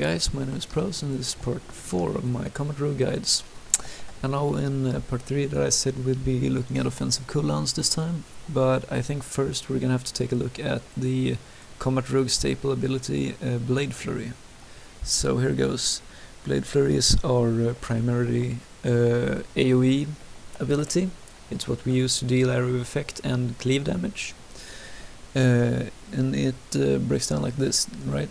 guys, my name is Prowz and this is part 4 of my combat rogue guides. And now in part 3 that I said we'd be looking at offensive cooldowns this time, but I think first we're gonna have to take a look at the combat rogue staple ability, Blade Flurry. So here goes. Blade Flurry is our primarily AoE ability. It's what we use to deal area of effect and cleave damage. And it breaks down like this, right?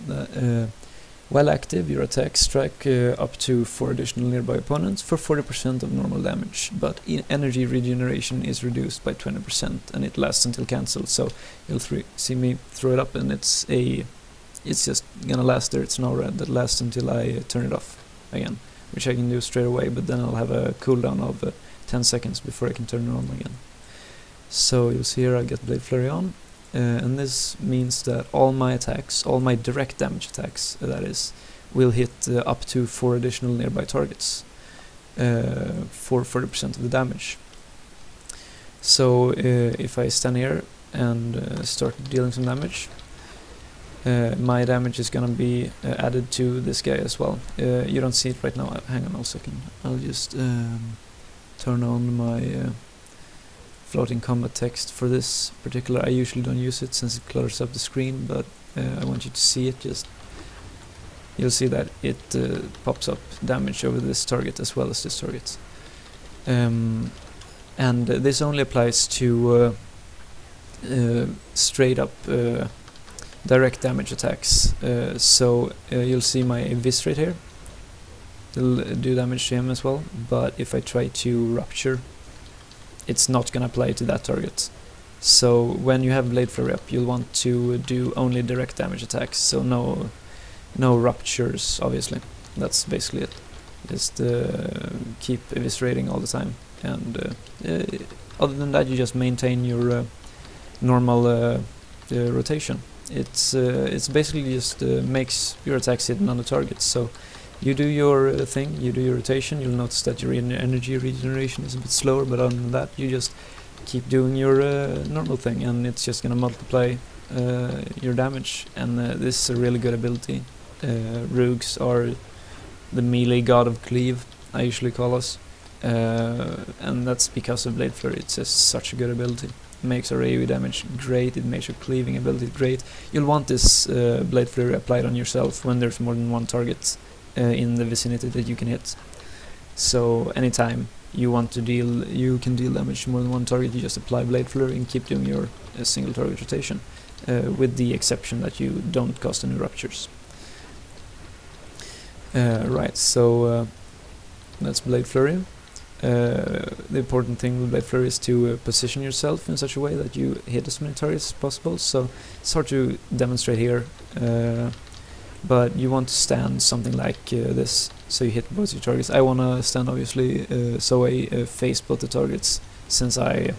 While active, your attacks strike up to 4 additional nearby opponents for 40% of normal damage, but energy regeneration is reduced by 20% and it lasts until cancelled. So you'll see me throw it up and it's just gonna last there. It's an aura that lasts until I turn it off again, which I can do straight away, but then I'll have a cooldown of 10 seconds before I can turn it on again. So you'll see here I get Blade Flurry on. And this means that all my attacks, all my direct damage attacks, that is, will hit up to 4 additional nearby targets for 40% of the damage. So if I stand here and start dealing some damage, my damage is gonna be added to this guy as well. You don't see it right now. Hang on a second. I'll just turn on my floating combat text for this particular. I usually don't use it since it clutters up the screen, but I want you to see it. You'll see that it pops up damage over this target as well as this target, and this only applies to straight up direct damage attacks. So you'll see my eviscerate here. It'll do damage to him as well, but if I try to rupture, it's not gonna apply to that target. So when you have Blade Flurry up, you'll want to do only direct damage attacks, so no ruptures, obviously. That's basically it. Just keep eviscerating all the time, and other than that you just maintain your normal rotation. It's basically just makes your attacks hit on the targets. So you do your thing, you do your rotation, you'll notice that your energy regeneration is a bit slower, but other than that you just keep doing your normal thing and it's just gonna multiply your damage. And this is a really good ability. Rogues are the melee god of cleave, I usually call us, and that's because of Blade Flurry. It's just such a good ability. It makes our AoE damage great, it makes your cleaving ability great. You'll want this Blade Flurry applied on yourself when there's more than one target in the vicinity that you can hit. So anytime you want to deal, you can deal damage to more than one target, you just apply Blade Flurry and keep doing your single target rotation, with the exception that you don't cause any ruptures. Right, so that's Blade Flurry. The important thing with Blade Flurry is to position yourself in such a way that you hit as many targets as possible. So it's hard to demonstrate here, but you want to stand something like this, so you hit both your targets. I want to stand obviously so I face both the targets, since I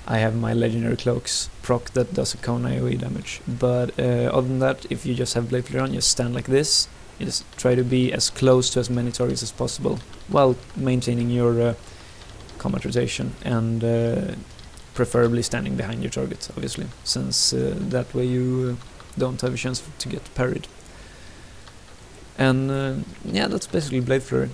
have my legendary cloaks proc that does a cone AoE damage. But other than that, if you just have Blade Flurry on, you stand like this. You just try to be as close to as many targets as possible while maintaining your combat rotation, and preferably standing behind your target, obviously, since that way you don't have a chance to get parried. And yeah, that's basically Blade Flurry.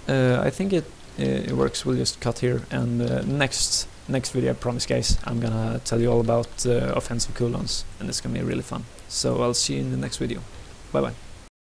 I think it works. We'll just cut here, and next video, I promise guys, I'm gonna tell you all about offensive cooldowns, and it's gonna be really fun. So I'll see you in the next video. Bye bye.